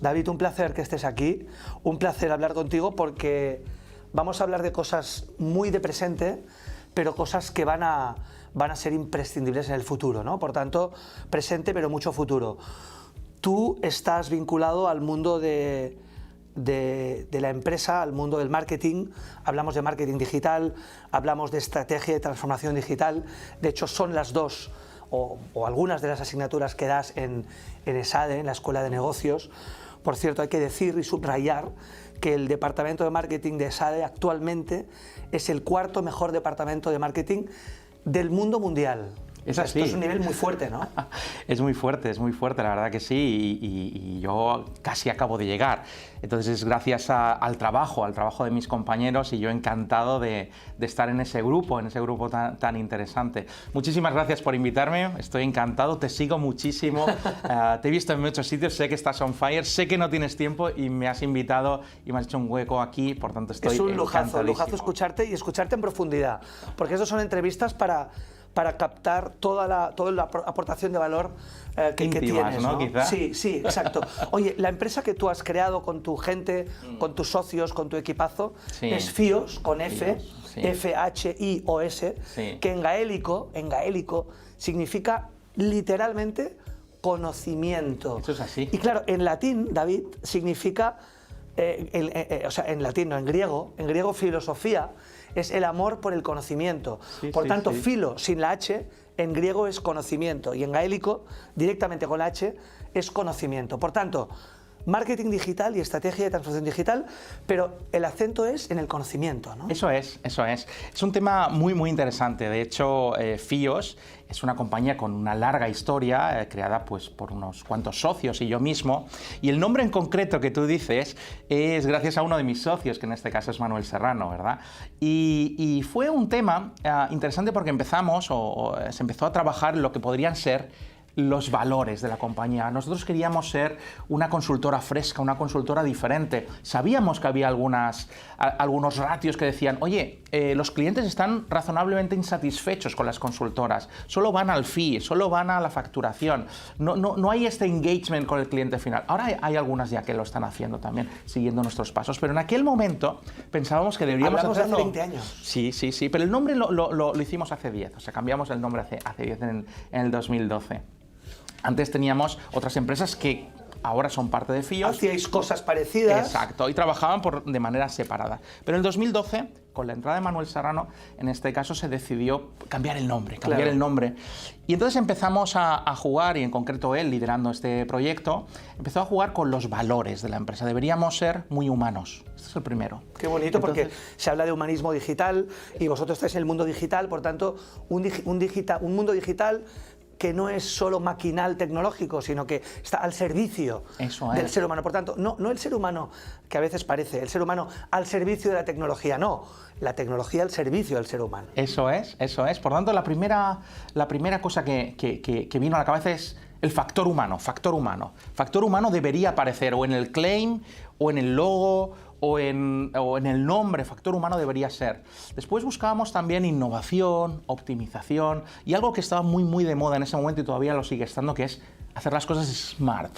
David, un placer que estés aquí, un placer hablar contigo porque vamos a hablar de cosas muy de presente, pero cosas que van a ser imprescindibles en el futuro, ¿no? Por tanto, presente pero mucho futuro. Tú estás vinculado al mundo de la empresa, al mundo del marketing. Hablamos de marketing digital, hablamos de estrategia de transformación digital. De hecho, son las dos o algunas de las asignaturas que das en ESADE, en la Escuela de Negocios. Por cierto, hay que decir y subrayar que el departamento de marketing de ESADE actualmente es el cuarto mejor departamento de marketing del mundo mundial. Es así. Esto es un nivel muy fuerte, ¿no? Es muy fuerte, la verdad que sí, y yo casi acabo de llegar. Entonces es gracias al trabajo de mis compañeros y yo encantado de estar en ese grupo tan interesante. Muchísimas gracias por invitarme, estoy encantado, te sigo muchísimo, te he visto en muchos sitios, sé que estás on fire, sé que no tienes tiempo y me has invitado y me has hecho un hueco aquí, por tanto estoy encantadísimo. Es un lujazo escucharte y escucharte en profundidad, porque esas son entrevistas para captar toda la aportación de valor que tienes, ¿no? Quizá. Sí, exacto. Oye, la empresa que tú has creado con tu gente, con tus socios, con tu equipazo, es FIOS, con F, sí. F-H-I-O-S, sí. que en gaélico significa literalmente conocimiento. Eso es así. Y claro, en latín, David, significa, o sea, en latín, no, en griego filosofía, es el amor por el conocimiento. Por tanto, filo sin la H en griego es conocimiento y en gaélico, directamente con la H, es conocimiento. Por tanto, marketing digital y estrategia de transformación digital, pero el acento es en el conocimiento, ¿no? Eso es. Es un tema muy interesante. De hecho, FIOS es una compañía con una larga historia, creada pues, por unos cuantos socios y yo mismo. Y el nombre en concreto que tú dices es gracias a uno de mis socios, que en este caso es Manuel Serrano, ¿verdad? Y fue un tema interesante porque se empezó a trabajar lo que podrían ser los valores de la compañía. Nosotros queríamos ser una consultora fresca, una consultora diferente. Sabíamos que había algunos ratios que decían, oye, los clientes están razonablemente insatisfechos con las consultoras, solo van al fee, solo van a la facturación, no hay este engagement con el cliente final. Ahora hay algunas ya que lo están haciendo también, siguiendo nuestros pasos, pero en aquel momento pensábamos que deberíamos hacerlo... Hablamos de hace 20 años. Sí, pero el nombre lo hicimos hace 10, o sea, cambiamos el nombre hace 10 en el 2012. Antes teníamos otras empresas que ahora son parte de FIOS. Hacíais cosas parecidas. Exacto, y trabajaban de manera separada. Pero en el 2012, con la entrada de Manuel Serrano, en este caso se decidió cambiar el nombre. Y entonces empezamos a jugar, y en concreto él, liderando este proyecto, empezó a jugar con los valores de la empresa. Deberíamos ser muy humanos. Este es el primero. Qué bonito, porque se habla de humanismo digital y vosotros estáis en el mundo digital, por tanto, un mundo digital que no es solo maquinal tecnológico, sino que está al servicio del ser humano. Por tanto, no el ser humano, que a veces parece, el ser humano al servicio de la tecnología, no, la tecnología al servicio del ser humano. Eso es. Por tanto, la primera cosa que vino a la cabeza es el factor humano. Factor humano debería aparecer o en el claim, o en el logo, o en el nombre. Factor humano debería ser. Después buscábamos también innovación, optimización y algo que estaba muy de moda en ese momento y todavía lo sigue estando, que es hacer las cosas smart,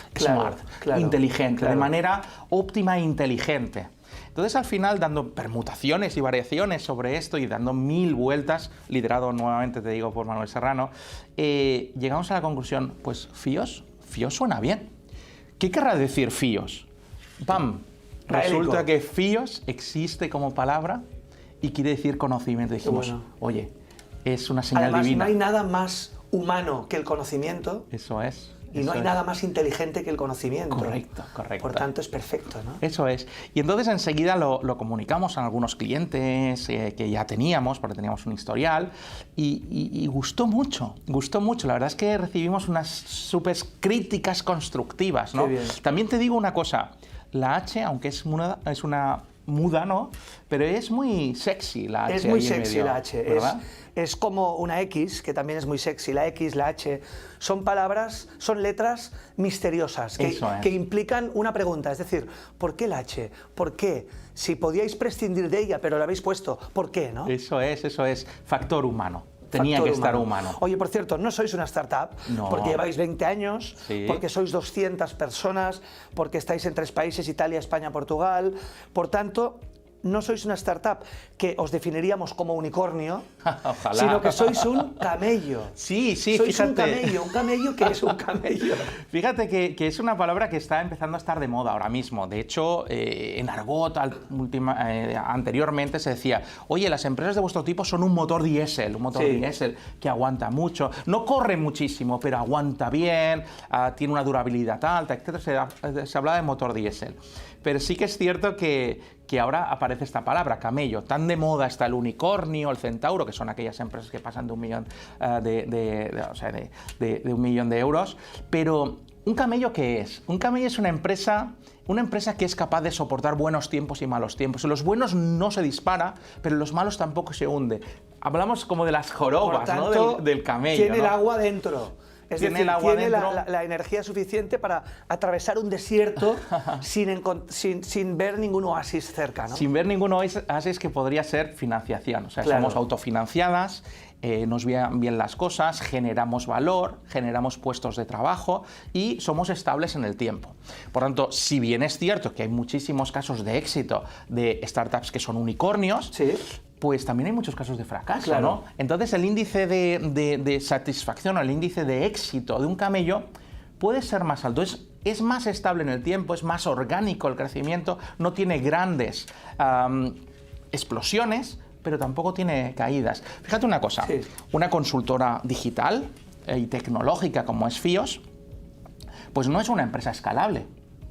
inteligente, de manera óptima e inteligente. Entonces, al final, dando permutaciones y variaciones sobre esto y dando 1000 vueltas, liderado nuevamente, te digo, por Manuel Serrano, llegamos a la conclusión, pues FIOS suena bien. ¿Qué querrá decir FIOS? ¡Pam! Resulta que FIOS existe como palabra y quiere decir conocimiento. Dijimos, oye, es una señal divina. Además, no hay nada más humano que el conocimiento. Eso es. Y no hay nada más inteligente que el conocimiento. Correcto. Por tanto, es perfecto, ¿no? Eso es. Y entonces enseguida lo comunicamos a algunos clientes que ya teníamos, porque teníamos un historial, y gustó mucho. La verdad es que recibimos unas súper críticas constructivas, ¿no? Qué bien. También te digo una cosa, la H, aunque es una muda, ¿no? Pero es muy sexy la H. Es muy sexy la H, ¿verdad? Es como una X, que también es muy sexy. La X, la H, son letras misteriosas que implican una pregunta. Es decir, ¿por qué la H? ¿Por qué? Si podíais prescindir de ella, pero la habéis puesto, ¿por qué, no? Eso es. Factor humano. tenía Factor que estar humano. Oye, por cierto, no sois una startup, No. porque lleváis 20 años, Sí. porque sois 200 personas, porque estáis en 3 países, Italia, España, Portugal. Por tanto, no sois una startup que os definiríamos como unicornio, Ojalá. sino que sois un camello. Sí, sí, sois fíjate. un camello que es un camello. Fíjate que es una palabra que está empezando a estar de moda ahora mismo. De hecho, en argot anteriormente se decía, oye, las empresas de vuestro tipo son un motor diésel, Sí. que aguanta mucho, no corre muchísimo, pero aguanta bien, tiene una durabilidad alta, etc. Se habla de motor diésel. Pero sí que es cierto que ahora aparece esta palabra, camello. Tan de moda está el unicornio, el centauro, que son aquellas empresas que pasan de 1 millón de 1 millón de euros. Pero, ¿un camello qué es? Un camello es una empresa que es capaz de soportar buenos tiempos y malos tiempos. En los buenos no se dispara, pero en los malos tampoco se hunde. Hablamos como de las jorobas, Por tanto, ¿no? del camello. Tiene ¿no? el agua dentro. Es Tiene decir, el agua tiene dentro. la energía suficiente para atravesar un desierto sin ver ningún oasis cerca, ¿no? Sin ver ningún oasis que podría ser financiación. O sea, Claro. somos autofinanciadas, nos van bien las cosas, generamos valor, generamos puestos de trabajo y somos estables en el tiempo. Por tanto, si bien es cierto que hay muchísimos casos de éxito de startups que son unicornios, Sí. pues también hay muchos casos de fracaso, Claro. ¿no? Entonces el índice de satisfacción o el índice de éxito de un camello puede ser más alto, es más estable en el tiempo, es más orgánico el crecimiento, no tiene grandes explosiones, pero tampoco tiene caídas. Fíjate una cosa, Sí. una consultora digital y tecnológica como es FIOS, pues no es una empresa escalable.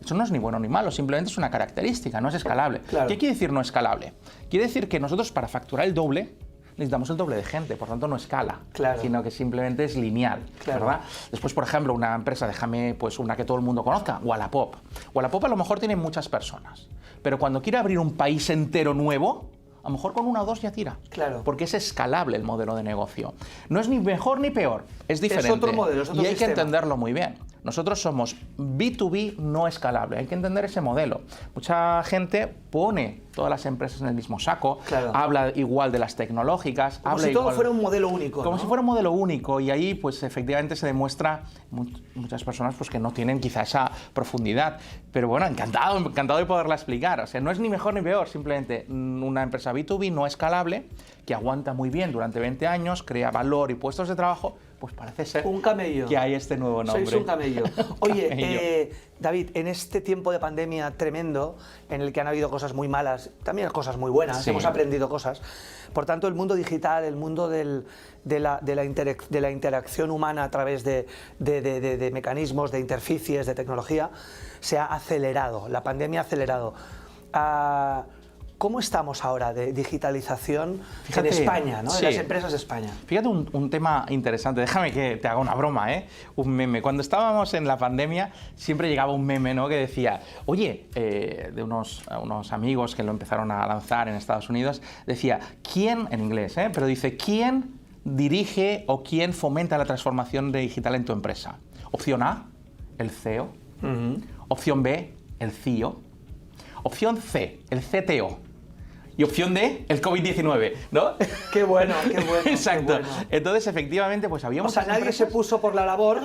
Eso no es ni bueno ni malo, simplemente es una característica, no es escalable. Claro. ¿Qué quiere decir no escalable? Quiere decir que nosotros para facturar el doble necesitamos el doble de gente, por tanto no escala, Claro. sino que simplemente es lineal, Claro. ¿verdad? Después, por ejemplo, una empresa, déjame pues una que todo el mundo conozca, Wallapop. Wallapop a lo mejor tiene muchas personas, pero cuando quiere abrir un país entero nuevo, a lo mejor con 1 o 2 ya tira. Claro. Porque es escalable el modelo de negocio. No es ni mejor ni peor, es diferente. otro modelo, es otro y hay que sistema. entenderlo muy bien. Nosotros somos B2B no escalable, hay que entender ese modelo. Mucha gente pone todas las empresas en el mismo saco, Claro. habla igual de las tecnológicas, Como habla si todo igual- fuera un modelo único, como ¿no? si fuera un modelo único, y ahí pues efectivamente se demuestra muchas personas pues que no tienen quizá esa profundidad. Pero bueno, encantado de poderla explicar. O sea, no es ni mejor ni peor, simplemente una empresa B2B no escalable, que aguanta muy bien durante 20 años, crea valor y puestos de trabajo, pues parece ser Un camello. que hay este nuevo nombre. Sois un camello. Oye, Camello. David, en este tiempo de pandemia tremendo, en el que han habido cosas muy malas, también cosas muy buenas, Sí. hemos aprendido cosas. Por tanto, el mundo digital, el mundo de la interacción humana a través de mecanismos, de interfaces, de tecnología, se ha acelerado. La pandemia ha acelerado. ¿Cómo estamos ahora de digitalización Fíjate, en España, ¿no? sí. En las empresas de España? Fíjate un tema interesante, déjame que te haga una broma, ¿eh? Un meme. Cuando estábamos en la pandemia siempre llegaba un meme, ¿no? Que decía, oye, de unos amigos que lo empezaron a lanzar en Estados Unidos, decía, ¿quién, en inglés, pero dice, ¿quién dirige o quién fomenta la transformación digital en tu empresa? Opción A, el CEO. Opción B, el CIO. Opción C, el CTO. Y opción D, el COVID-19, ¿no? Qué bueno, qué bueno. Exacto. Qué bueno. Entonces, efectivamente, pues había O sea, muchas nadie se empresas- puso por la labor,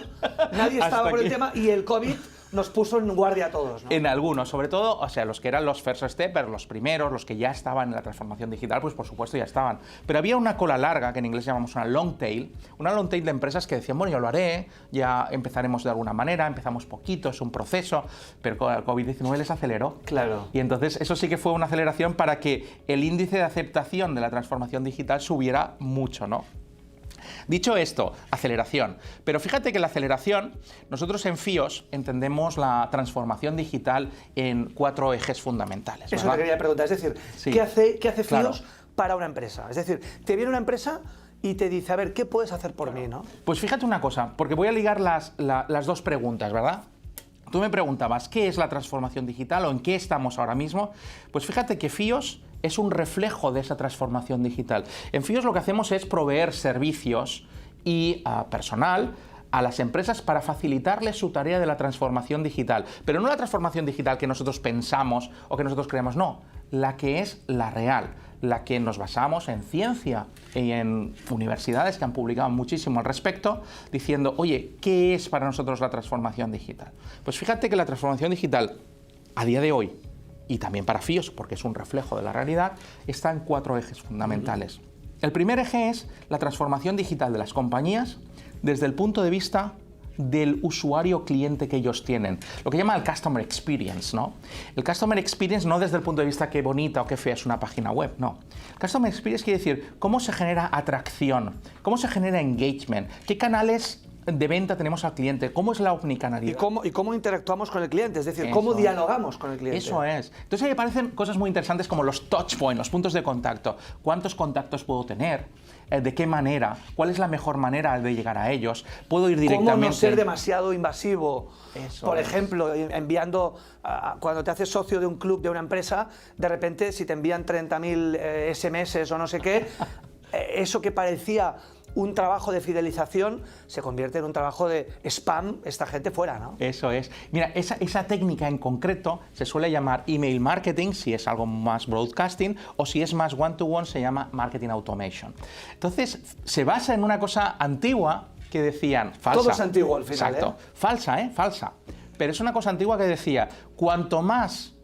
nadie Hasta estaba por el aquí. tema y el COVID nos puso en guardia a todos, ¿no? En algunos, sobre todo, o sea, los que eran los first steppers, los primeros, los que ya estaban en la transformación digital, pues por supuesto ya estaban. Pero había una cola larga, que en inglés llamamos una long tail de empresas que decían, bueno, yo lo haré, ya empezaremos de alguna manera, empezamos poquito, es un proceso, pero con el COVID-19 les aceleró. Claro. Y entonces eso sí que fue una aceleración para que el índice de aceptación de la transformación digital subiera mucho, ¿no? Dicho esto, aceleración. Pero fíjate que la aceleración, nosotros en FIOS entendemos la transformación digital en 4 ejes fundamentales. Eso ¿verdad? te quería preguntar, es decir, Sí. ¿qué hace Claro. FIOS para una empresa? Es decir, te viene una empresa y te dice, a ver, ¿qué puedes hacer por mí, no? Pues fíjate una cosa, porque voy a ligar las 2 preguntas, ¿verdad? Tú me preguntabas, ¿qué es la transformación digital o en qué estamos ahora mismo? Pues fíjate que FIOS es un reflejo de esa transformación digital. En FIOS lo que hacemos es proveer servicios y personal a las empresas para facilitarles su tarea de la transformación digital. Pero no la transformación digital que nosotros pensamos o que nosotros creemos, no, la que es la real, la que nos basamos en ciencia y en universidades que han publicado muchísimo al respecto, diciendo, oye, ¿qué es para nosotros la transformación digital? Pues fíjate que la transformación digital, a día de hoy, y también para FIOS, porque es un reflejo de la realidad, está en 4 ejes fundamentales. El primer eje es la transformación digital de las compañías desde el punto de vista del usuario cliente que ellos tienen, lo que llama el Customer Experience, ¿no? El Customer Experience no desde el punto de vista qué bonita o qué fea es una página web, no. El Customer Experience quiere decir cómo se genera atracción, cómo se genera engagement, qué canales de venta tenemos al cliente, cómo es la omnicanalidad. ¿Y cómo interactuamos con el cliente? Es decir, cómo dialogamos con el cliente. Eso es. Entonces ahí aparecen cosas muy interesantes como los touch points, los puntos de contacto. ¿Cuántos contactos puedo tener? ¿De qué manera? ¿Cuál es la mejor manera de llegar a ellos? ¿Puedo ir directamente? ¿Cómo no ser demasiado invasivo? Eso Por es. ejemplo, enviando, cuando te haces socio de un club, de una empresa, de repente si te envían 30.000 SMS o no sé qué, eso que parecía un trabajo de fidelización se convierte en un trabajo de spam, esta gente fuera, ¿no? Eso es. Mira, esa técnica en concreto se suele llamar email marketing, si es algo más broadcasting, o si es más one-to-one, se llama marketing automation. Entonces, se basa en una cosa antigua que decían, falsa. Todo es antiguo al final, Exacto. Falsa, falsa. Pero es una cosa antigua que decía, cuanto más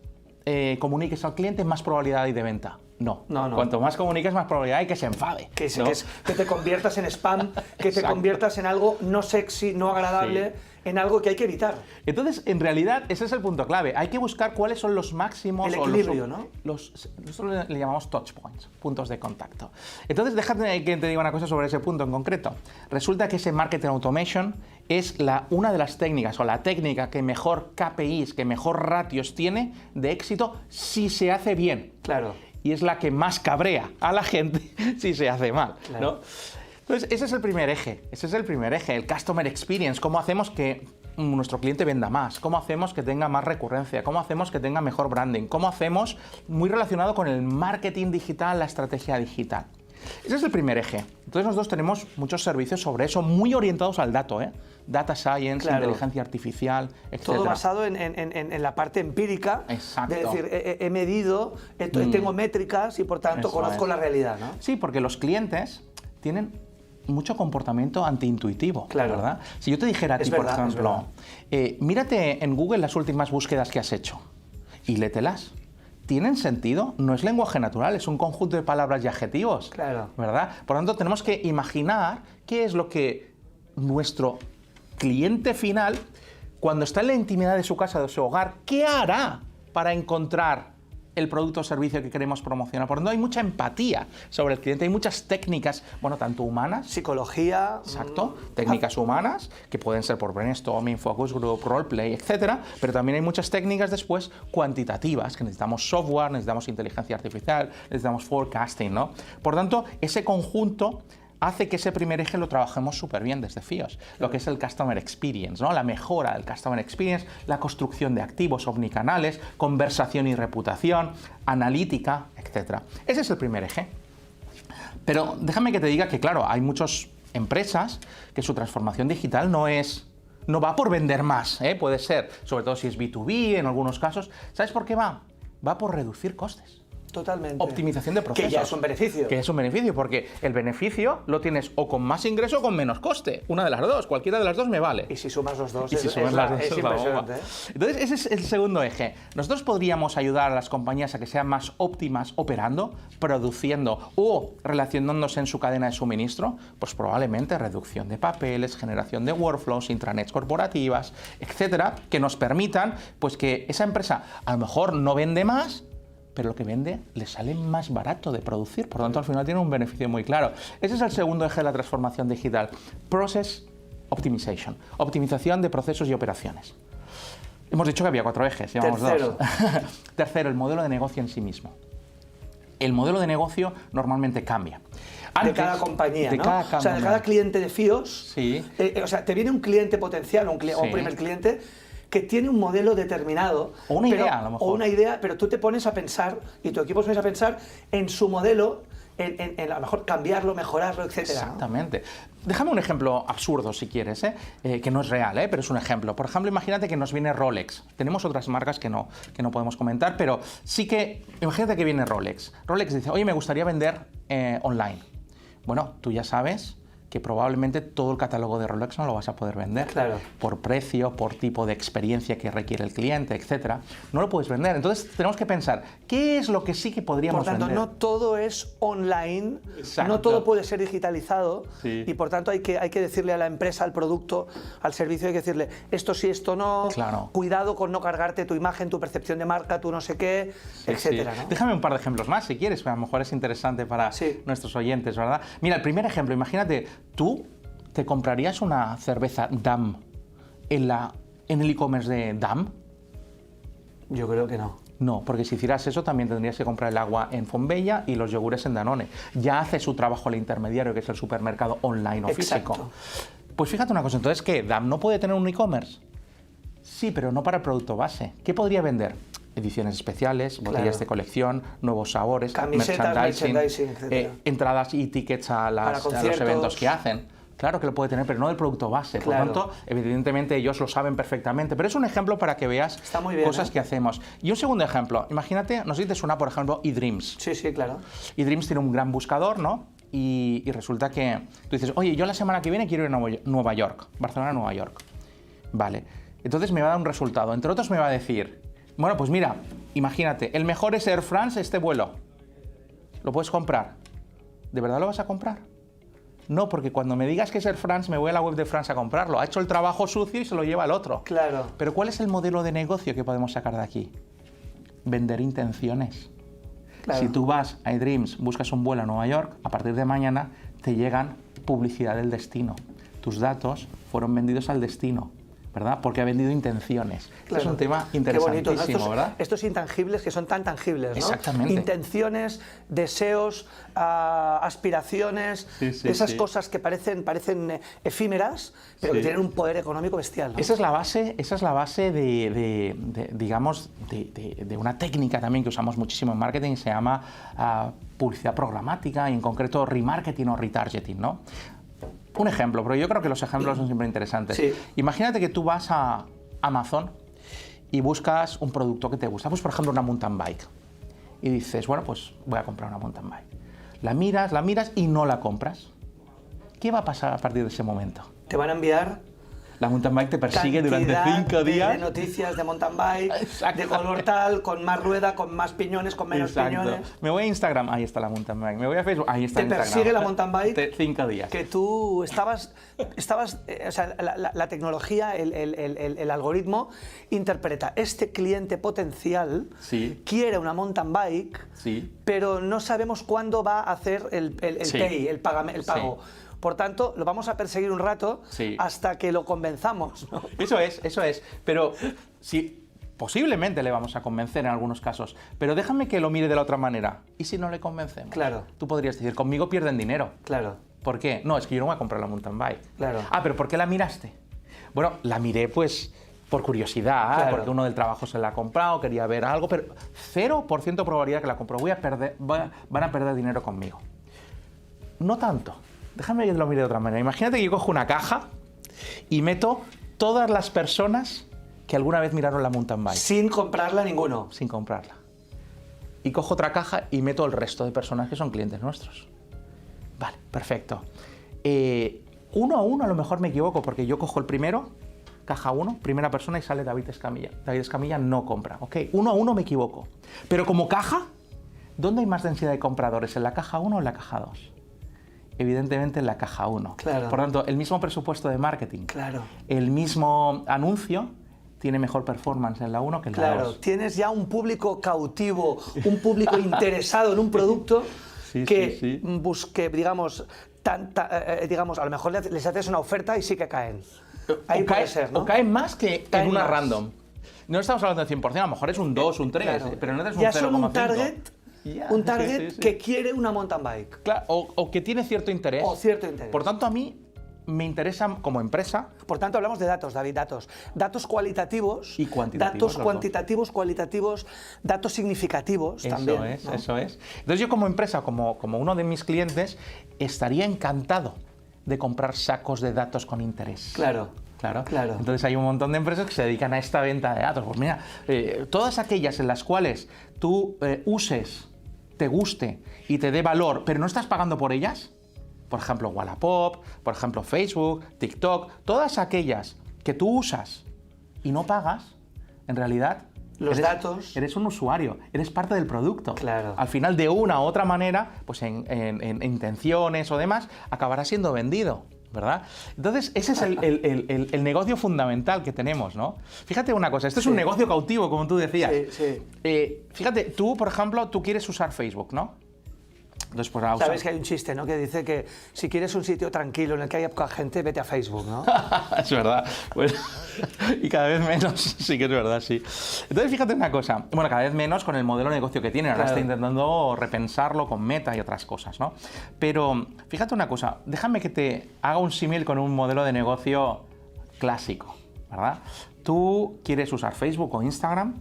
comuniques al cliente, más probabilidad hay de venta. No. Cuanto más comuniques, más probabilidad hay que se enfade. Que ¿no? te conviertas en spam, que te Exacto. conviertas en algo no sexy, no agradable, Sí. en algo que hay que evitar. Entonces, en realidad, ese es el punto clave. Hay que buscar cuáles son los máximos... El equilibrio, ¿no? Nosotros le llamamos touch points, puntos de contacto. Entonces, déjame que te diga una cosa sobre ese punto en concreto. Resulta que ese marketing automation es una de las técnicas, o la técnica que mejor KPIs, que mejor ratios tiene de éxito si se hace bien. Claro. Y es la que más cabrea a la gente si se hace mal, Claro. ¿no? Entonces, ese es el primer eje, el Customer Experience, cómo hacemos que nuestro cliente venda más, cómo hacemos que tenga más recurrencia, cómo hacemos que tenga mejor branding, cómo hacemos, muy relacionado con el marketing digital, la estrategia digital. Ese es el primer eje. Entonces nosotros tenemos muchos servicios sobre eso, muy orientados al dato, Data Science, Claro. inteligencia artificial, etc. Todo basado en la parte empírica. Exacto. De decir, he medido, tengo métricas y por tanto Eso conozco es. la realidad, ¿no? Sí, porque los clientes tienen mucho comportamiento antiintuitivo, Claro. ¿verdad? Si yo te dijera a ti, Es por verdad, es ejemplo, mírate en Google las últimas búsquedas que has hecho y lételas. ¿Tienen sentido? No es lenguaje natural, es un conjunto de palabras y adjetivos, Claro. ¿verdad? Por lo tanto, tenemos que imaginar qué es lo que nuestro cliente final, cuando está en la intimidad de su casa, de su hogar, ¿qué hará para encontrar el producto o servicio que queremos promocionar? Por lo tanto, hay mucha empatía sobre el cliente, hay muchas técnicas, bueno, tanto humanas, Psicología. exacto, técnicas humanas, que pueden ser por brainstorming, focus group, roleplay, etcétera, pero también hay muchas técnicas después cuantitativas, que necesitamos software, necesitamos inteligencia artificial, necesitamos forecasting, ¿no? Por tanto, ese conjunto hace que ese primer eje lo trabajemos súper bien desde FIOS, lo que es el Customer Experience, ¿no? La mejora del Customer Experience, la construcción de activos omnicanales, conversación y reputación, analítica, etc. Ese es el primer eje. Pero déjame que te diga que, claro, hay muchas empresas que su transformación digital no va por vender más, puede ser, sobre todo si es B2B en algunos casos. ¿Sabes por qué va? Va por reducir costes. Totalmente. Optimización de procesos. Que ya es un beneficio. Que es un beneficio, porque el beneficio lo tienes o con más ingreso o con menos coste. Una de las dos, cualquiera de las dos me vale. Y si sumas los dos, Y si sumas las dos, es es la bomba. impresionante. Entonces, ese es el segundo eje. Nosotros podríamos ayudar a las compañías a que sean más óptimas operando, produciendo o relacionándose en su cadena de suministro. Pues probablemente reducción de papeles, generación de workflows, intranets corporativas, etcétera, que nos permitan pues que esa empresa a lo mejor no vende más, pero lo que vende le sale más barato de producir, por lo tanto al final tiene un beneficio muy claro. Ese es el segundo eje de la transformación digital, Process Optimization, optimización de procesos y operaciones. Hemos dicho que había 4 ejes, llevamos Tercero. 2. Tercero, el modelo de negocio en sí mismo. El modelo de negocio normalmente cambia. De cada compañía, de ¿no? cada o sea, de cada cliente de FIOS. Sí. O sea, te viene un cliente potencial, o un Sí. primer cliente, que tiene un modelo determinado. O una idea, a lo mejor. O una idea, pero tú te pones a pensar, y tu equipo se pones a pensar en su modelo, en a lo mejor cambiarlo, mejorarlo, etcétera, ¿no? Exactamente. Déjame un ejemplo absurdo, si quieres, que no es real, pero es un ejemplo. Por ejemplo, imagínate que nos viene Rolex. Tenemos otras marcas que no podemos comentar, pero sí que, imagínate que viene Rolex. Rolex dice, oye, me gustaría vender online. Bueno, tú ya sabes que probablemente todo el catálogo de Rolex no lo vas a poder vender. Claro. Por precio, por tipo de experiencia que requiere el cliente, etcétera. No lo puedes vender. Entonces tenemos que pensar, ¿qué es lo que sí que podríamos vender? Por tanto, vender? no todo es online, Exacto. no todo puede ser digitalizado, Sí. y por tanto hay que decirle a la empresa, al producto, al servicio, hay que decirle esto sí, esto no, Claro. cuidado con no cargarte tu imagen, tu percepción de marca, tu no sé qué, etcétera, Sí. ¿no? Déjame un par de ejemplos más, si quieres, a lo mejor es interesante para nuestros oyentes, ¿verdad? Mira, el primer ejemplo, imagínate, tú te comprarías una cerveza DAM en el e-commerce de DAM. Yo creo que no. No, porque si hicieras eso también tendrías que comprar el agua en Fonbella y los yogures en Danone. Ya hace su trabajo el intermediario, que es el supermercado online o Exacto. físico. Pues fíjate una cosa, entonces, ¿qué? ¿DAM no puede tener un e-commerce? Sí, pero no para el producto base. ¿Qué podría vender? Ediciones especiales, botellas de colección, nuevos sabores, camisetas, merchandising, etcétera. entradas y tickets a los eventos que hacen. Claro que lo puede tener, pero no del producto base. Claro. Por tanto, evidentemente ellos lo saben perfectamente, pero es un ejemplo para que veas Está muy bien, cosas que hacemos. Y un segundo ejemplo, imagínate, no sé si te suena, por ejemplo, eDreams. Sí, sí, claro. eDreams tiene un gran buscador, ¿no? Y resulta que tú dices, oye, yo la semana que viene quiero ir a Nueva York, Barcelona-Nueva York. Vale, entonces me va a dar un resultado. Entre otros me va a decir, bueno, pues mira, imagínate, el mejor es Air France este vuelo. ¿Lo puedes comprar? ¿De verdad lo vas a comprar? No, porque cuando me digas que es Air France, me voy a la web de France a comprarlo. Ha hecho el trabajo sucio y se lo lleva al otro. Claro. Pero ¿cuál es el modelo de negocio que podemos sacar de aquí? Vender intenciones. Claro. Si tú vas a eDreams, buscas un vuelo a Nueva York, a partir de mañana te llegan publicidad del destino. Tus datos fueron vendidos al destino, ¿verdad? Porque ha vendido intenciones. Claro. Es un tema Qué bonito, ¿no? interesantísimo, ¿verdad? Estos intangibles que son tan tangibles, ¿no? Exactamente. Intenciones, deseos, aspiraciones, esas cosas que parecen efímeras, pero que tienen un poder económico bestial, ¿no? Esa es la base digamos, de una técnica también que usamos muchísimo en marketing, se llama publicidad programática y en concreto remarketing o retargeting, ¿no? Un ejemplo, pero yo creo que los ejemplos son siempre interesantes. Sí. Imagínate que tú vas a Amazon y buscas un producto que te gusta, pues por ejemplo una mountain bike, y dices, bueno, pues voy a comprar una mountain bike. La miras y no la compras. ¿Qué va a pasar a partir de ese momento? Te van a enviar La mountain bike te persigue durante cantidad 5 días. de noticias de mountain bike, Exacto. de color tal, con más rueda, con más piñones, con menos piñones. Me voy a Instagram, ahí está la mountain bike. Me voy a Facebook, ahí está Te Instagram. persigue la mountain bike 5 días. que tú estabas o sea, la tecnología, el algoritmo interpreta, este cliente potencial Sí. quiere una mountain bike, Sí. pero no sabemos cuándo va a hacer el Sí. pay, el pago. Por tanto, lo vamos a perseguir un rato Sí. hasta que lo convenzamos, ¿no? Eso es. Pero sí, posiblemente le vamos a convencer en algunos casos. Pero déjame que lo mire de la otra manera. ¿Y si no le convencemos? Claro. Tú podrías decir, conmigo pierden dinero. Claro. ¿Por qué? No, es que yo no voy a comprar la mountain bike. Claro. Ah, pero ¿por qué la miraste? Bueno, la miré pues por curiosidad, Claro. porque uno del trabajo se la ha comprado, quería ver algo, pero 0% probabilidad que la compro. Van a perder dinero conmigo. No tanto. Déjame que lo mire de otra manera. Imagínate que yo cojo una caja y meto todas las personas que alguna vez miraron la mountain bike Sin comprarla ninguno. sin comprarla. Y cojo otra caja y meto el resto de personas que son clientes nuestros. Vale, perfecto. Uno a uno a lo mejor me equivoco porque yo cojo el primero, caja 1, primera persona y sale David Escamilla. David Escamilla no compra, ¿ok? Uno a uno me equivoco. Pero como caja, ¿dónde hay más densidad de compradores? ¿En la caja 1 o en la caja 2? Evidentemente en la caja 1. Claro. Por tanto, el mismo presupuesto de marketing, Claro. el mismo anuncio, tiene mejor performance en la 1 que en la 2. Claro, tienes ya un público cautivo, un público interesado en un producto Sí, que sí, sí. busque, digamos, digamos, a lo mejor les haces una oferta y sí que caen. Ahí o puede cae, ser, ¿no? o caen más que Caen en una más. random. No estamos hablando del 100%, a lo mejor es un 2, un 3, Claro. pero no es un ya 0,5. son un target, Ya, un sí, target sí, sí. que quiere una mountain bike. Claro, o que tiene cierto interés. O cierto interés. Por tanto, a mí me interesa como empresa. Por tanto, hablamos de datos, David, datos. Datos cualitativos Y cuantitativos, datos cuantitativos, cualitativos, datos significativos también. Eso es, ¿no? eso es. Entonces yo como empresa, como uno de mis clientes, estaría encantado de comprar sacos de datos con interés. Claro. Claro. Entonces hay un montón de empresas que se dedican a esta venta de datos. Pues mira, todas aquellas en las cuales tú uses, te guste y te dé valor, pero no estás pagando por ellas, por ejemplo Wallapop, por ejemplo Facebook, TikTok, todas aquellas que tú usas y no pagas, en realidad eres un usuario, eres parte del producto. Claro. Al final, de una u otra manera, pues en intenciones o demás, acabará siendo vendido, ¿verdad? Entonces, ese es el negocio fundamental que tenemos, ¿no? Fíjate una cosa, esto es un negocio cautivo, como tú decías. Sí. Fíjate, tú, por ejemplo, tú quieres usar Facebook, ¿no? Entonces, pues, Sabes que hay un chiste, ¿no? Que dice que si quieres un sitio tranquilo en el que haya poca gente, vete a Facebook, ¿no? Es verdad. Bueno, y cada vez menos, sí que es verdad, sí. Entonces, fíjate una cosa. Bueno, cada vez menos con el modelo de negocio que tiene. Ahora está intentando repensarlo con Meta y otras cosas, ¿no? Pero fíjate una cosa. Déjame que te haga un símil con un modelo de negocio clásico, ¿verdad? Tú quieres usar Facebook o Instagram,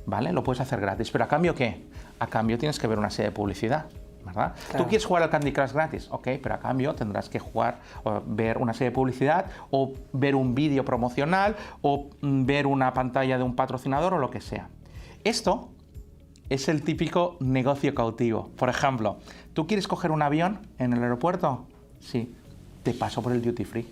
¿vale? Lo puedes hacer gratis. ¿Pero a cambio qué? A cambio tienes que ver una serie de publicidad, ¿verdad? Claro. Tú quieres jugar al Candy Crush gratis, ok, pero a cambio tendrás que jugar o ver una serie de publicidad o ver un vídeo promocional o ver una pantalla de un patrocinador o lo que sea. Esto es el típico negocio cautivo. Por ejemplo, ¿tú quieres coger un avión en el aeropuerto? Sí, te paso por el duty free.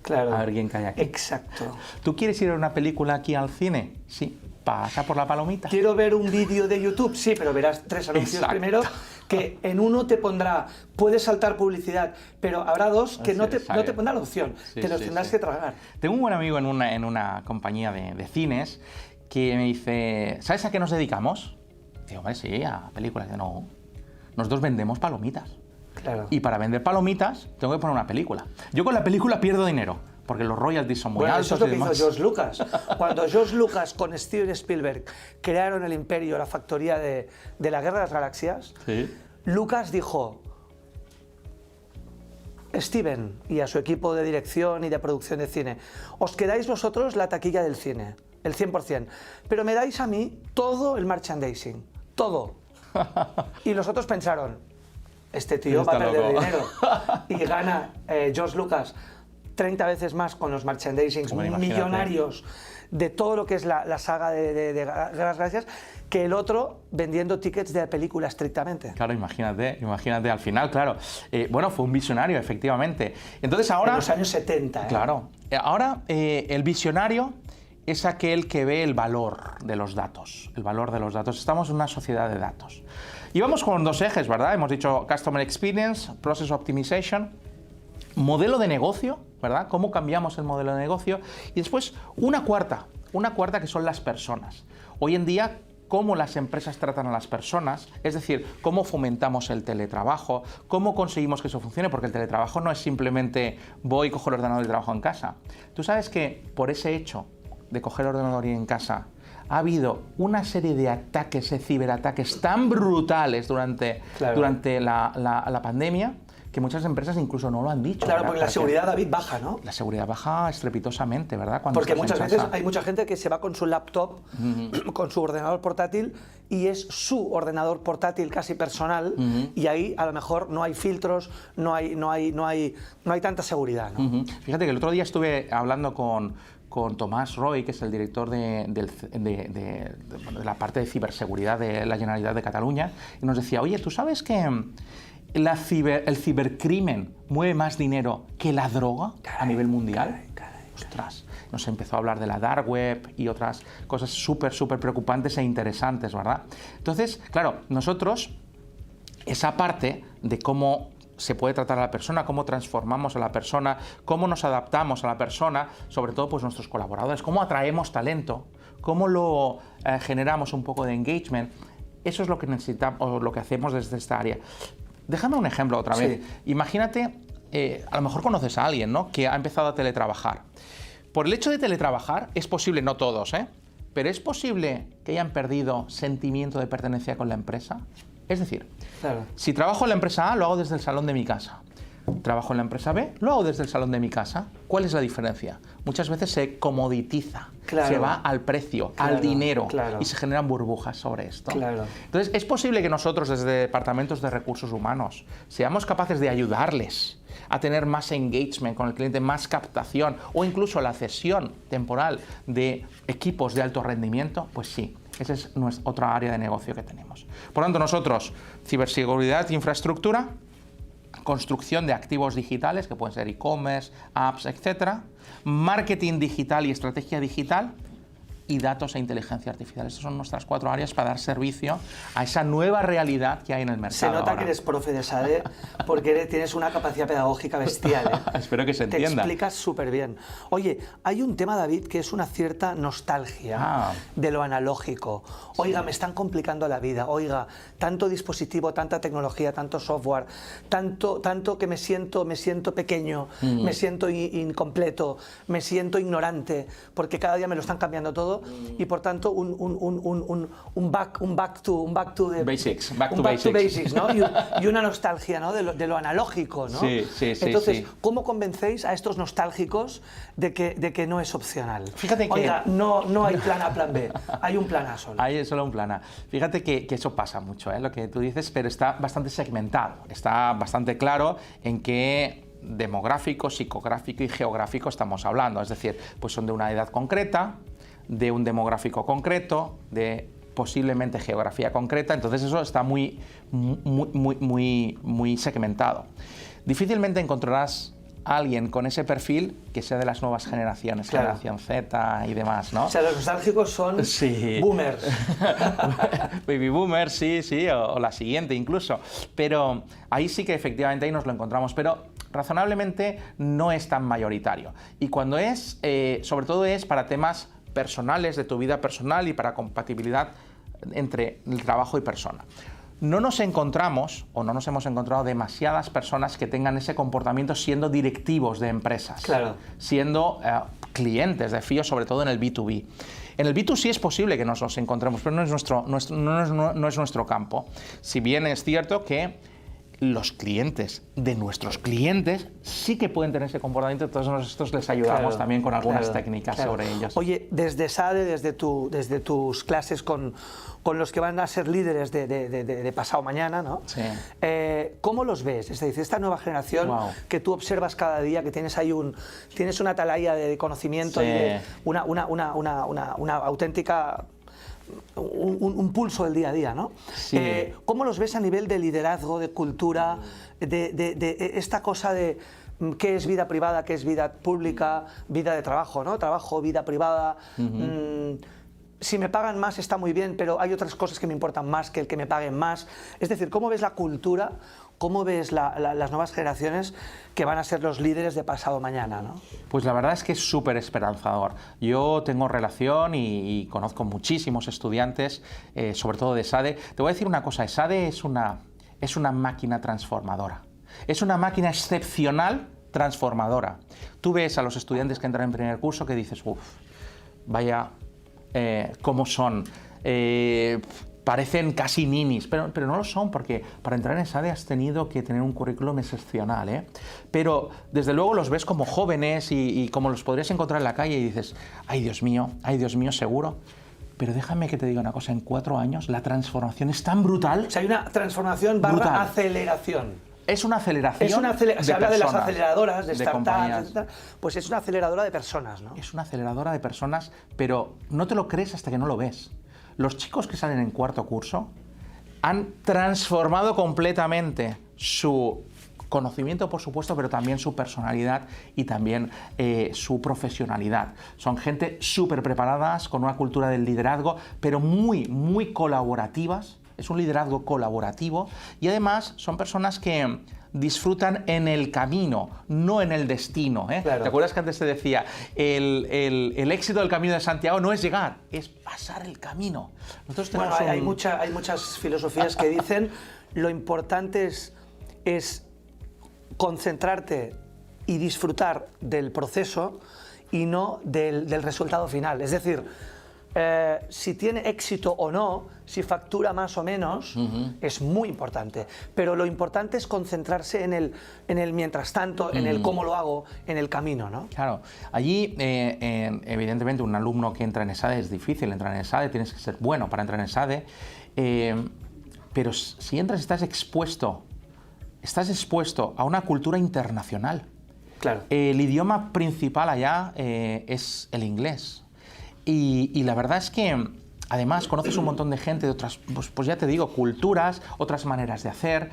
Claro. A ver quién cae aquí. Exacto. ¿Tú quieres ir a una película aquí al cine? Sí, pasa por la palomita. ¿Quiero ver un vídeo de YouTube? Sí, pero verás 3 anuncios primero, que en uno te pondrá, puedes saltar publicidad, pero habrá 2 que no te pondrá la opción, te los tendrás que tragar. Tengo un buen amigo en una compañía de cines que me dice, ¿sabes a qué nos dedicamos? Digo, hombre, sí, a películas. No, nosotros vendemos palomitas. Claro. Y para vender palomitas tengo que poner una película. Yo con la película pierdo dinero, porque los royalties son muy altos. Eso es lo que hizo George Lucas. Cuando George Lucas con Steven Spielberg crearon el imperio, la factoría de la Guerra de las Galaxias, Lucas dijo, Steven y a su equipo de dirección y de producción de cine, os quedáis vosotros la taquilla del cine, el 100%, pero me dais a mí todo el merchandising, todo. Y los otros pensaron, este tío va a perder dinero. Y gana George Lucas 30 veces más con los merchandisings millonarios de todo lo que es la saga de Guerras Gracias que el otro vendiendo tickets de película estrictamente. Claro, imagínate al final, claro. Bueno, fue un visionario, efectivamente. Entonces ahora... En los años 70. Claro. Ahora el visionario es aquel que ve el valor de los datos. El valor de los datos. Estamos en una sociedad de datos. Y vamos con 2 ejes, ¿verdad? Hemos dicho Customer Experience, Process Optimization, modelo de negocio, ¿verdad? Cómo cambiamos el modelo de negocio. Y después una cuarta que son las personas. Hoy en día, cómo las empresas tratan a las personas, es decir, cómo fomentamos el teletrabajo, cómo conseguimos que eso funcione, porque el teletrabajo no es simplemente voy, cojo el ordenador y trabajo en casa. Tú sabes que por ese hecho de coger el ordenador y ir en casa, ha habido una serie de ataques, de ciberataques tan brutales durante la pandemia, que muchas empresas incluso no lo han dicho. Claro, porque la seguridad, David, baja, ¿no? La seguridad baja estrepitosamente, ¿verdad? Porque muchas veces hay mucha gente que se va con su laptop, con su ordenador portátil, y es su ordenador portátil casi personal, y ahí a lo mejor no hay filtros, no hay tanta seguridad, ¿no? Fíjate que el otro día estuve hablando con Tomás Roy, que es el director de la parte de ciberseguridad de la Generalitat de Cataluña, y nos decía, oye, ¿tú sabes que el cibercrimen mueve más dinero que la droga a nivel mundial? Ostras, nos empezó a hablar de la dark web y otras cosas súper preocupantes e interesantes, ¿verdad? Entonces, claro, nosotros, esa parte de cómo se puede tratar a la persona, cómo transformamos a la persona, cómo nos adaptamos a la persona, sobre todo pues nuestros colaboradores, cómo atraemos talento, cómo lo generamos un poco de engagement, eso es lo que necesitamos, o lo que hacemos desde esta área. Déjame un ejemplo otra vez. Imagínate, a lo mejor conoces a alguien, ¿no?, que ha empezado a teletrabajar. Por el hecho de teletrabajar, es posible, no todos, pero es posible que hayan perdido sentimiento de pertenencia con la empresa. Es decir, si trabajo en la empresa A, lo hago desde el salón de mi casa. trabajo en la empresa B, lo hago desde el salón de mi casa. ¿Cuál es la diferencia? Muchas veces se comoditiza, se va al precio, al dinero, y se generan burbujas sobre esto. Entonces, es posible que nosotros desde departamentos de recursos humanos seamos capaces de ayudarles a tener más engagement con el cliente, más captación o incluso la cesión temporal de equipos de alto rendimiento. Pues sí, esa es otra área de negocio que tenemos. Por lo tanto, nosotros, ciberseguridad, infraestructura, construcción de activos digitales, que pueden ser e-commerce, apps, etc. Marketing digital y estrategia digital, y datos e inteligencia artificial. Estas son nuestras 4 áreas para dar servicio a esa nueva realidad que hay en el mercado. Se nota ahora. Que eres profe de SADE porque tienes una capacidad pedagógica bestial, ¿eh? Espero que se entienda. Te explicas súper bien. Oye, hay un tema, David, que es una cierta nostalgia de lo analógico. Oiga, me están complicando la vida. Oiga, tanto dispositivo, tanta tecnología, tanto software, tanto que me siento pequeño, me siento incompleto, me siento ignorante, porque cada día me lo están cambiando todo. Y por tanto un back to basics, ¿no? y una nostalgia, ¿no? de lo analógico, ¿no? Sí. Entonces, ¿cómo convencéis a estos nostálgicos de que no es opcional? Fíjate que... Oiga, no hay plan A, plan B, hay un plan A solo. Hay solo un plan A. Fíjate que eso pasa mucho, lo que tú dices, pero está bastante segmentado, está bastante claro en qué demográfico, psicográfico y geográfico estamos hablando. Es decir, pues son de una edad concreta, de un demográfico concreto, de posiblemente geografía concreta. Entonces eso está muy segmentado. Difícilmente encontrarás a alguien con ese perfil que sea de las nuevas generaciones, generación Z y demás, ¿no? O sea, los nostálgicos son boomers. Baby boomers, sí, o la siguiente incluso. Pero ahí sí que efectivamente ahí nos lo encontramos, pero razonablemente no es tan mayoritario. Y cuando es, sobre todo es para temas personales, de tu vida personal y para compatibilidad entre el trabajo y persona. No nos encontramos, o no nos hemos encontrado demasiadas personas que tengan ese comportamiento siendo directivos de empresas, siendo clientes de FIO, sobre todo en el B2B. En el B2C es posible que nos los encontremos, pero no es nuestro campo. Si bien es cierto que los clientes de nuestros clientes sí que pueden tener ese comportamiento, entonces nosotros les ayudamos también con algunas técnicas sobre ellos. Oye, desde SADE, desde tus clases con los que van a ser líderes de pasado mañana, ¿no? ¿Cómo los ves? Es decir, esta nueva generación que tú observas cada día, que tienes ahí tienes una atalaya de conocimiento y de una auténtica... Un pulso del día a día, ¿no? ¿Cómo los ves a nivel de liderazgo, de cultura, de esta cosa de qué es vida privada, qué es vida pública, vida de trabajo, ¿no? Trabajo, vida privada. Si me pagan más está muy bien, pero hay otras cosas que me importan más que el que me paguen más. Es decir, ¿cómo ves la cultura? ¿Cómo ves las nuevas generaciones que van a ser los líderes de pasado mañana, ¿no? Pues la verdad es que es súper esperanzador. Yo tengo relación y conozco muchísimos estudiantes, sobre todo de SADE. Te voy a decir una cosa, SADE es una máquina transformadora. Es una máquina excepcional transformadora. Tú ves a los estudiantes que entran en primer curso que dices, uff, vaya, cómo son. Parecen casi ninis, pero no lo son, porque para entrar en SADE has tenido que tener un currículum excepcional, ¿eh? Pero desde luego los ves como jóvenes y como los podrías encontrar en la calle y dices, ay Dios mío, seguro. Pero déjame que te diga una cosa, en 4 años la transformación es tan brutal. O sea, hay una transformación / aceleración. Es una aceleración se habla de las aceleradoras, de startups, etc. Pues es una aceleradora de personas, ¿no? Es una aceleradora de personas, pero no te lo crees hasta que no lo ves. Los chicos que salen en 4º curso han transformado completamente su conocimiento, por supuesto, pero también su personalidad y también su profesionalidad. Son gente súper preparadas, con una cultura del liderazgo, pero muy colaborativas. Es un liderazgo colaborativo y además son personas que disfrutan en el camino, no en el destino, ¿eh? ¿Te acuerdas que antes te decía, el éxito del Camino de Santiago no es llegar, es pasar el camino? Nosotros tenemos hay muchas filosofías que dicen lo importante es concentrarte y disfrutar del proceso y no del resultado final. Es decir, si tiene éxito o no, si factura más o menos, es muy importante. Pero lo importante es concentrarse en el mientras tanto, en el cómo lo hago, en el camino, ¿no? Claro, allí evidentemente un alumno que entra en ESADE es difícil entrar en ESADE, tienes que ser bueno para entrar en ESADE, pero si entras estás expuesto a una cultura internacional. Claro. El idioma principal allá es el inglés. Y la verdad es que además conoces un montón de gente de otras, pues ya te digo, culturas, otras maneras de hacer,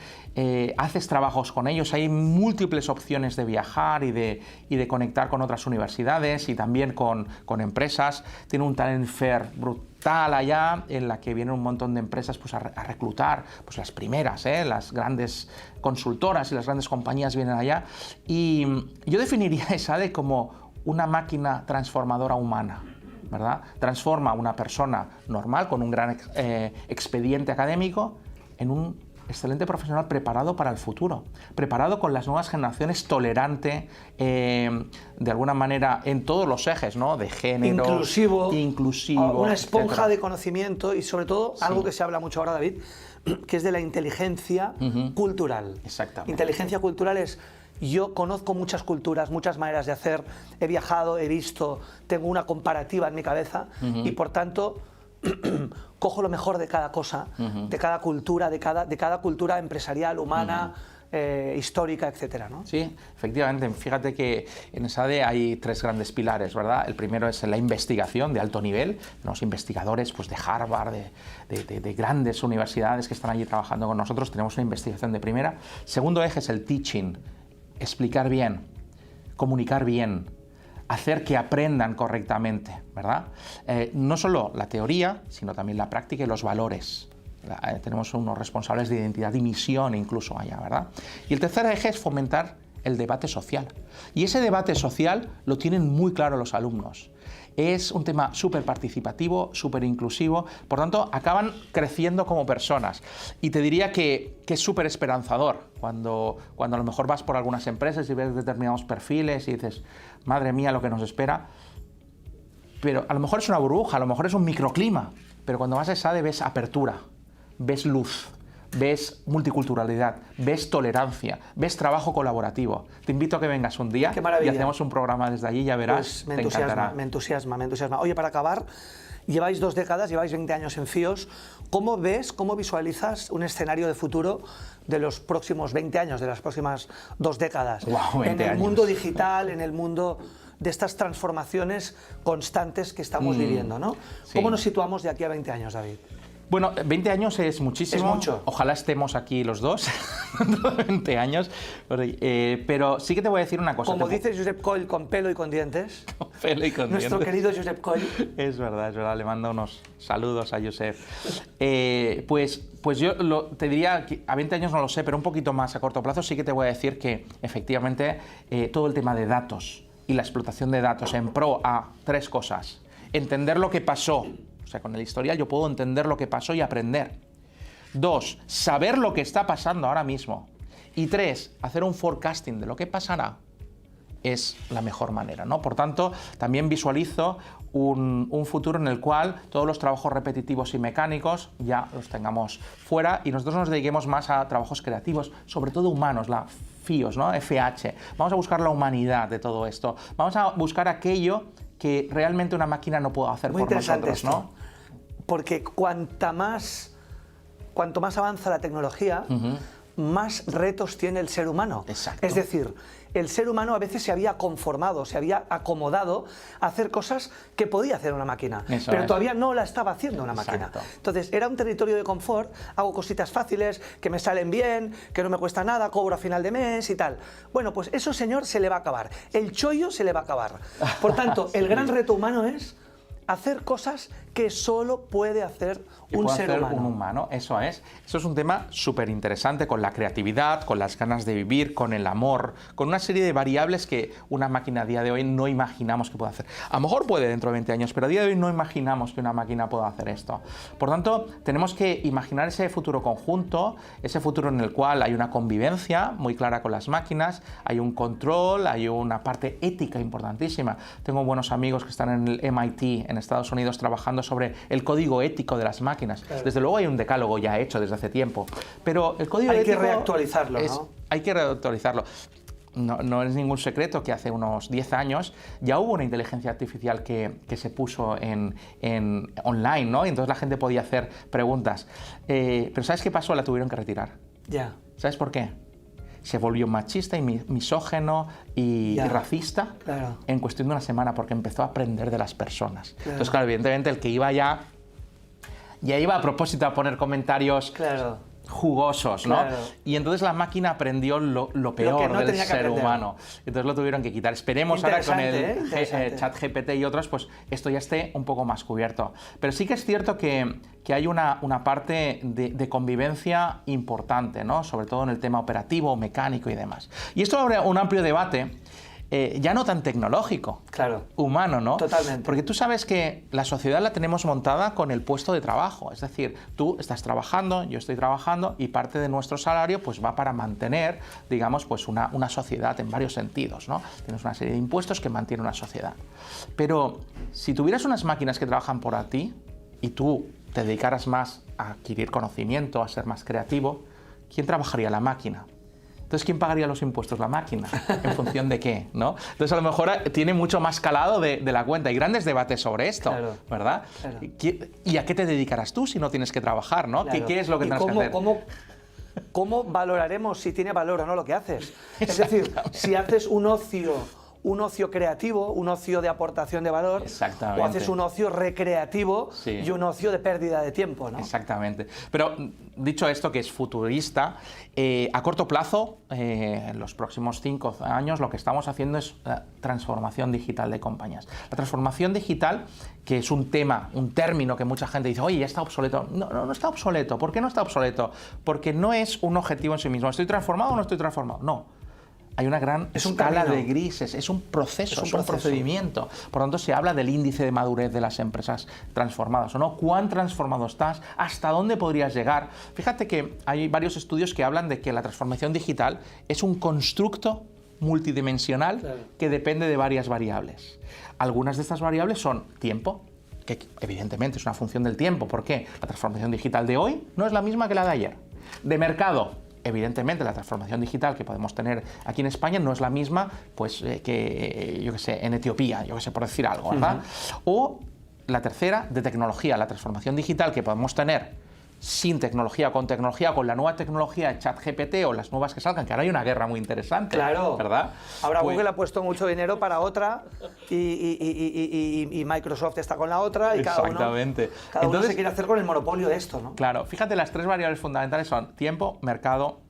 haces trabajos con ellos, hay múltiples opciones de viajar y de conectar con otras universidades y también con empresas. Tiene un talent fair brutal allá en la que vienen un montón de empresas pues, a reclutar, pues las primeras, las grandes consultoras y las grandes compañías vienen allá. Y yo definiría ESADE como una máquina transformadora humana, ¿verdad? Transforma a una persona normal con un gran expediente académico en un excelente profesional preparado para el futuro, preparado con las nuevas generaciones, tolerante, de alguna manera en todos los ejes, ¿no? De género, inclusivo, una esponja etcétera. de conocimiento y sobre todo algo que se habla mucho ahora, David, que es de la inteligencia cultural. Exactamente. Inteligencia cultural es: yo conozco muchas culturas, muchas maneras de hacer, he viajado, he visto, tengo una comparativa en mi cabeza y por tanto cojo lo mejor de cada cosa, de cada cultura, de cada cultura empresarial, humana, histórica, etcétera, ¿no? Sí, efectivamente. Fíjate que en ESADE hay tres grandes pilares, ¿verdad? El primero es la investigación de alto nivel, los investigadores pues, de Harvard, de grandes universidades que están allí trabajando con nosotros, tenemos una investigación de primera. Segundo eje es el teaching, explicar bien, comunicar bien, hacer que aprendan correctamente, ¿verdad? No solo la teoría, sino también la práctica y los valores. Tenemos unos responsables de identidad y misión incluso allá, ¿verdad? Y el tercer eje es fomentar el debate social. Y ese debate social lo tienen muy claro los alumnos. Es un tema súper participativo, súper inclusivo, por tanto acaban creciendo como personas. Y te diría que es súper esperanzador cuando a lo mejor vas por algunas empresas y ves determinados perfiles y dices, madre mía lo que nos espera, pero a lo mejor es una burbuja, a lo mejor es un microclima, pero cuando vas a ESADE ves apertura, ves luz, ves multiculturalidad, ves tolerancia, ves trabajo colaborativo. Te invito a que vengas un día y hacemos un programa desde allí, ya verás, pues te encantará. Me entusiasma. Oye, para acabar, lleváis 2 décadas, lleváis 20 años en FIOS. ¿Cómo ves, cómo visualizas un escenario de futuro de los próximos 20 años, de las próximas 2 décadas? Wow, 20 en el años. mundo digital, en el mundo de estas transformaciones constantes que estamos viviendo, ¿no? Sí. ¿Cómo nos situamos de aquí a 20 años, David? Bueno, 20 años es muchísimo. Es mucho. Ojalá estemos aquí los dos dentro de 20 años. Pero sí que te voy a decir una cosa. Como dice Josep Coll, con pelo y con dientes. Con pelo y con Nuestro dientes. querido Josep Coll. Es verdad, le mando unos saludos a Josep. Pues yo te diría que a 20 años no lo sé, pero un poquito más a corto plazo sí que te voy a decir que efectivamente todo el tema de datos y la explotación de datos en pro a 3 cosas. Entender lo que pasó. O sea, con el historial yo puedo entender lo que pasó y aprender. 2, saber lo que está pasando ahora mismo. Y 3, hacer un forecasting de lo que pasará es la mejor manera, ¿no? Por tanto, también visualizo un futuro en el cual todos los trabajos repetitivos y mecánicos ya los tengamos fuera y nosotros nos dediquemos más a trabajos creativos, sobre todo humanos, la FIOS, ¿no? FH. Vamos a buscar la humanidad de todo esto. Vamos a buscar aquello que realmente una máquina no puede hacer Muy por nosotros, esto, ¿no? Porque cuanto más avanza la tecnología, más retos tiene el ser humano. Exacto. Es decir, el ser humano a veces se había conformado, se había acomodado a hacer cosas que podía hacer una máquina, pero todavía no la estaba haciendo una máquina. Exacto. Entonces era un territorio de confort, hago cositas fáciles, que me salen bien, que no me cuesta nada, cobro a final de mes y tal. Bueno, pues eso, señor, se le va a acabar. El chollo se le va a acabar. Por tanto, el gran reto humano es hacer cosas que solo puede hacer un ser humano. Un humano, eso es. Eso es un tema súper interesante, con la creatividad, con las ganas de vivir, con el amor, con una serie de variables que una máquina a día de hoy no imaginamos que pueda hacer. A lo mejor puede dentro de 20 años, pero a día de hoy no imaginamos que una máquina pueda hacer esto. Por tanto, tenemos que imaginar ese futuro conjunto, ese futuro en el cual hay una convivencia muy clara con las máquinas, hay un control, hay una parte ética importantísima. Tengo buenos amigos que están en el MIT en Estados Unidos trabajando sobre el código ético de las máquinas. Claro. Desde luego hay un decálogo ya hecho desde hace tiempo, pero el código ético... Hay que reactualizarlo, ¿no? Hay que reactualizarlo. No es ningún secreto que hace unos 10 años ya hubo una inteligencia artificial que se puso en online, ¿no? Y entonces la gente podía hacer preguntas. Pero ¿sabes qué pasó? La tuvieron que retirar. Ya. ¿Sabes por qué? Se volvió machista y misógeno y racista en cuestión de una semana porque empezó a aprender de las personas. Claro. Entonces, claro, evidentemente el que iba ya iba a propósito a poner comentarios jugosos, ¿no? Claro. Y entonces la máquina aprendió lo peor del ser humano. Entonces lo tuvieron que quitar. Esperemos ahora con el ChatGPT y otros, pues esto ya esté un poco más cubierto. Pero sí que es cierto que hay una parte de convivencia importante, ¿no? Sobre todo en el tema operativo, mecánico y demás. Y esto abre un amplio debate, ya no tan tecnológico, humano, ¿no? Totalmente. Porque tú sabes que la sociedad la tenemos montada con el puesto de trabajo, es decir, tú estás trabajando, yo estoy trabajando y parte de nuestro salario pues va para mantener, digamos, pues una sociedad en varios sentidos, ¿no? Tienes una serie de impuestos que mantiene una sociedad. Pero si tuvieras unas máquinas que trabajan por ti y tú te dedicaras más a adquirir conocimiento, a ser más creativo, ¿quién trabajaría la máquina? Entonces, ¿quién pagaría los impuestos? La máquina. ¿En función de qué? ¿No? Entonces, a lo mejor tiene mucho más calado de la cuenta. Hay grandes debates sobre esto, ¿verdad? Claro. ¿Y a qué te dedicarás tú si no tienes que trabajar, ¿no? Claro. ¿Qué es lo que tendrás que hacer? ¿Cómo valoraremos si tiene valor o no lo que haces? Es decir, si haces un ocio creativo, un ocio de aportación de valor, o haces un ocio recreativo y un ocio de pérdida de tiempo, ¿no? Exactamente. Pero dicho esto, que es futurista, a corto plazo, en los próximos 5 años, lo que estamos haciendo es transformación digital de compañías. La transformación digital, que es un término que mucha gente dice, oye, ya está obsoleto. No está obsoleto. ¿Por qué no está obsoleto? Porque no es un objetivo en sí mismo. ¿Estoy transformado o no estoy transformado? No. Hay una gran escala de grises, es un proceso, es un procedimiento. Por lo tanto, se habla del índice de madurez de las empresas transformadas, ¿o no? ¿Cuán transformado estás? ¿Hasta dónde podrías llegar? Fíjate que hay varios estudios que hablan de que la transformación digital es un constructo multidimensional que depende de varias variables. Algunas de estas variables son tiempo, que evidentemente es una función del tiempo. ¿Por qué? La transformación digital de hoy no es la misma que la de ayer. De mercado. Evidentemente, la transformación digital que podemos tener aquí en España no es la misma pues, que, yo que sé, en Etiopía, yo que sé, por decir algo, ¿verdad? O la tercera, de tecnología, la transformación digital que podemos tener sin tecnología o con la nueva tecnología de ChatGPT o las nuevas que salgan, que ahora hay una guerra muy interesante, ¿verdad? Ahora Google ha puesto mucho dinero para otra y Microsoft está con la otra y cada uno se quiere hacer con el monopolio de esto, ¿no? Claro, fíjate, las 3 variables fundamentales son tiempo, mercado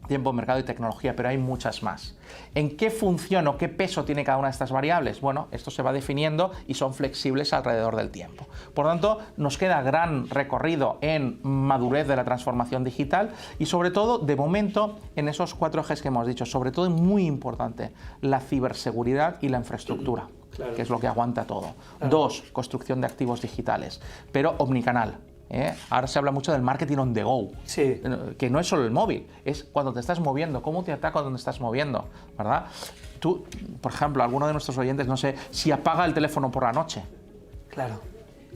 y tecnología, pero hay muchas más. ¿En qué función o qué peso tiene cada una de estas variables? Bueno, esto se va definiendo y son flexibles alrededor del tiempo. Por lo tanto, nos queda gran recorrido en madurez de la transformación digital y sobre todo, de momento, en esos 4 ejes que hemos dicho, sobre todo, muy importante, la ciberseguridad y la infraestructura, que es lo que aguanta todo. 2, construcción de activos digitales, pero omnicanal. Ahora se habla mucho del marketing on the go, que no es solo el móvil, es cuando te estás moviendo, cómo te ataca cuando te estás moviendo, ¿verdad? Tú, por ejemplo, alguno de nuestros oyentes, no sé, si apaga el teléfono por la noche. Claro.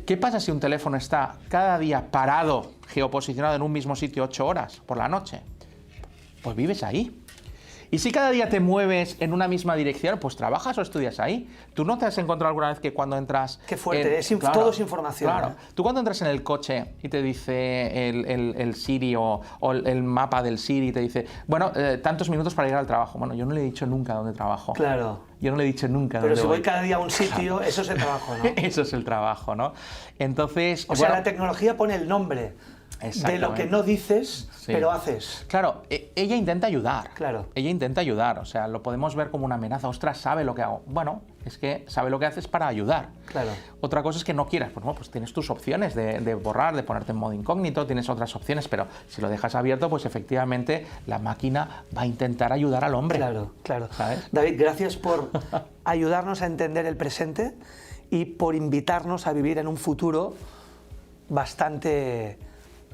¿Qué pasa si un teléfono está cada día parado, geoposicionado en un mismo sitio 8 horas por la noche? Pues vives ahí. Y si cada día te mueves en una misma dirección, pues trabajas o estudias ahí. ¿Tú no te has encontrado alguna vez que cuando entras... Qué fuerte, todo es información. Claro. Tú cuando entras en el coche y te dice el Siri o el mapa del Siri, te dice, bueno, tantos minutos para llegar al trabajo. Bueno, yo no le he dicho nunca dónde trabajo. Claro. Yo no le he dicho nunca dónde voy. Pero si voy cada día a un sitio, eso es el trabajo, ¿no? Eso es el trabajo, ¿no? Entonces... O sea, la tecnología pone el nombre de lo que no dices, pero haces. Claro, ella intenta ayudar. Claro. Ella intenta ayudar, o sea, lo podemos ver como una amenaza. Ostras, sabe lo que hago. Bueno, es que sabe lo que haces para ayudar. Claro. Otra cosa es que no quieras. Pues tienes tus opciones de borrar, de ponerte en modo incógnito, tienes otras opciones, pero si lo dejas abierto, pues efectivamente la máquina va a intentar ayudar al hombre. Claro, claro. ¿Sabes? David, gracias por ayudarnos a entender el presente y por invitarnos a vivir en un futuro bastante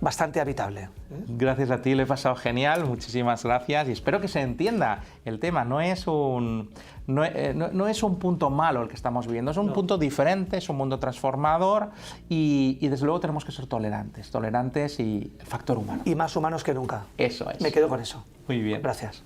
bastante habitable. Gracias a ti, lo he pasado genial, muchísimas gracias y espero que se entienda el tema. No es un punto malo el que estamos viviendo, es un punto diferente, es un mundo transformador y desde luego tenemos que ser tolerantes y el factor humano. Y más humanos que nunca. Eso es. Me quedo con eso. Muy bien. Gracias.